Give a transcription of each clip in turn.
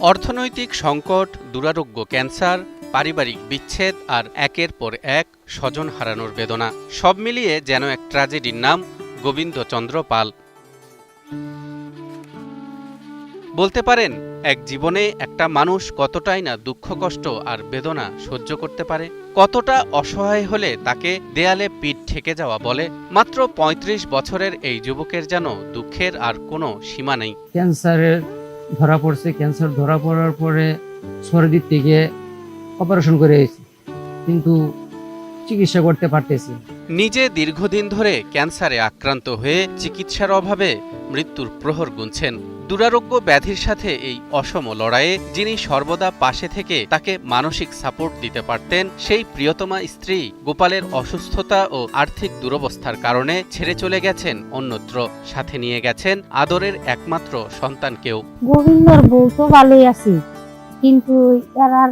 অর্থনৈতিক সংকট, দুরারোগ্য ক্যান্সার, পারিবারিক বিচ্ছেদ আর একের পর এক স্বজন হারানোর বেদনা, সব মিলিয়ে যেন এক ট্র্যাজেডির নাম গোবিন্দচন্দ্র পাল। বলতে পারেন, এক জীবনে একটা মানুষ কতটাই না দুঃখ, কষ্ট আর বেদনা সহ্য করতে পারে, কতটা অসহায় হলে তাকে দেয়ালে পিঠ ঠেকে যাওয়া বলে। মাত্র ৩৫ বছরের এই যুবকের যেন দুঃখের আর কোনো সীমা নেই। ক্যান্সার ধরা পড়ার পরে সর্দির থেকে অপারেশন করে কিন্তু চিকিৎসা করতে পারতেছি। নিজে দীর্ঘদিন ধরে ক্যান্সারে আক্রান্ত হয়ে চিকিৎসার অভাবে মৃত্যুর প্রহর গুনছেন। দুরারোগ্য ব্যাধির সাথে এই অসম লড়াইয়ে যিনি সর্বদা পাশে থেকে তাকে মানসিক সাপোর্ট দিতে পারতেন, সেই প্রিয়তমা স্ত্রী গোপালের অসুস্থতা ও আর্থিক দুরবস্থার কারণে ছেড়ে চলে গেছেন অন্যত্র। সাথে নিয়ে গেছেন আদরের একমাত্র সন্তানকেও। গোবিন্দর বউ তো ভালোই আছি, কিন্তু এরার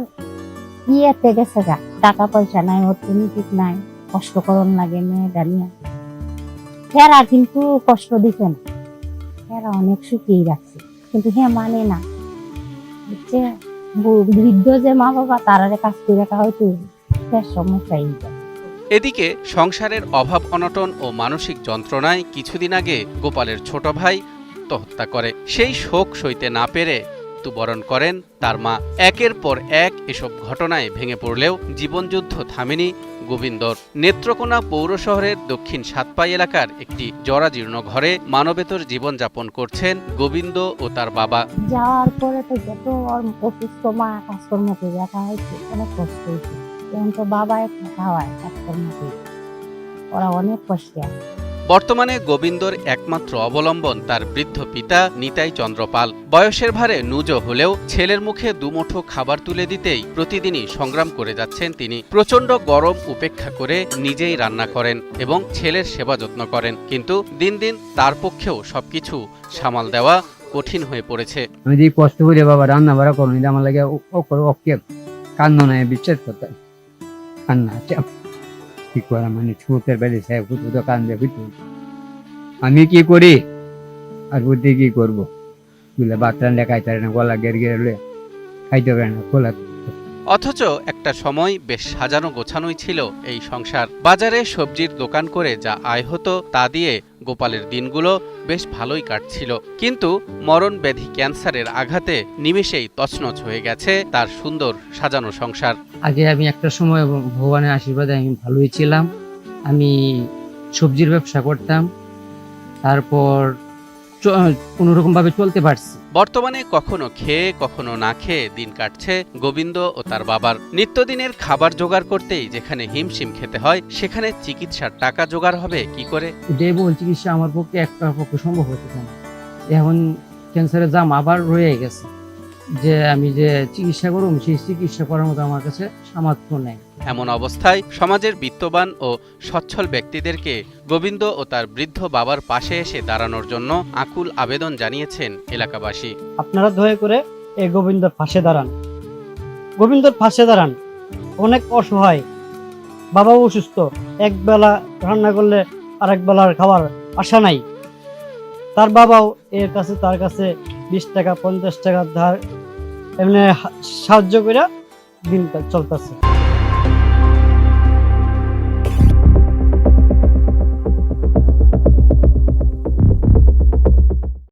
ইয়েতে গেছে গা, টাকা পয়সা নাই, অর্থনৈতিক নাই, কষ্ট করন লাগে মেয়ে গানিয়া। এরা কিন্তু কষ্ট দিতে না, এরা অনেক সুখেই রাখছে, কিন্তু হ্যাঁ মানে না, হচ্ছে বৃদ্ধ যে মা বাবা তারারে কাজ করে রাখা হয়তো সমস্যাই। এদিকে সংসারের অভাব অনটন ও মানসিক যন্ত্রণায় কিছুদিন আগে গোপালের ছোট ভাই আত্মহত্যা করে। সেই শোক সইতে না পেরে মৃত্যুবরণ করেন তার মা। একের পর এক এসব ঘটনায় ভেঙে পড়লেও জীবনযুদ্ধ থামেনি গোবিন্দর। নেত্রকোনা পৌর শহরের দক্ষিণ সাতপাই এলাকার একটি জরাজীর্ণ ঘরে মানবেতর জীবনযাপন করছেন গোবিন্দ ও তার বাবা। যাওয়ার পরে তো যত অসুস্থ মা কাজকর্ম করে রাখা হয়েছে, অনেক কষ্ট হয়েছে। এখন তো বাবা থাকা হয় কাজকর্ম করে, ওরা অনেক কষ্টে আছে। বর্তমানে গোবিন্দর একমাত্র অবলম্বন তার বৃদ্ধ পিতা নিতাই চন্দ্র পাল। বয়সের ভারে নুজো হলেও ছেলের মুখে দুমুঠো খাবার তুলে দিতেই প্রতিদিনই সংগ্রাম করে যাচ্ছেন তিনি। প্রচণ্ড গরম উপেক্ষা করে নিজেই রান্না করেন এবং ছেলের সেবা যত্ন করেন, কিন্তু দিন দিন তার পক্ষেও সবকিছু সামাল দেওয়া কঠিন হয়ে পড়েছে। আমি যে কষ্ট করে বাবা রান্না বাড়া করুন, আমার লাগে ওকে কান্না নাই, বিশ্বাস করতে কান্না কি করা, মানে ছোটের বেড়ে কান্দে বুঝতে। আমি কি করি আর বুদ্ধি কি করবো, ভাত রান্না খাইতে পারে না, গলা গেড়ে খাইতে পারে না খোলা। অথচ একটা সময় বেশ সাজানো গোছানোই ছিল এই সংসার। বাজারে সবজির দোকান করে যা আয় হতো তা দিয়ে গোপালের দিনগুলো বেশ ভালোই কাটছিল। কিন্তু মরণ ব্যাধি ক্যান্সারের আঘাতে নিমেষেই তছনছ হয়ে গেছে তার সুন্দর সাজানো সংসার। আগে আমি একটা সময় ভগবানের আশীর্বাদে আমি ভালোই ছিলাম, আমি সবজির ব্যবসা করতাম, তারপর কোনোরকম ভাবে চলতে পারছি। বর্তমানে কখনো খেয়ে কখনো না খেয়ে দিন কাটছে গোবিন্দ ও তার বাবার। নিত্যদিনের খাবার জোগাড় করতেই যেখানে হিমশিম খেতে হয়, সেখানে চিকিৎসার টাকা জোগাড় হবে কি করে? ডেবল চিকিৎসা আমার পক্ষে সম্ভব হতে না। এখন ক্যান্সারের জাম আবার রয়ে গেছে, যে আমি যে চিকিৎসা করব সেই চিকিৎসা করার মতো আমার কাছে সামর্থ্য নেই। এমন অবস্থায় সমাজের বিত্তবান ও সচ্ছল ব্যক্তিদেরকে গোবিন্দ ও তার বৃদ্ধ বাবার পাশে এসে দাঁড়ানোর জন্য আকুল আবেদন জানিয়েছেন এলাকাবাসী। আপনারা দয়া করে এই গোবিন্দর পাশে দাঁড়ান, গোবিন্দর পাশে দাঁড়ান। অনেক অসহায়, বাবা অসুস্থ, এক বেলা রান্না করলে আরেক বেলার খাবার আশা নাই। তার বাবাও তার কাছে 20 টাকা 50 টাকা ধার এমনি সাহায্য করে দিনটা চলতেছে।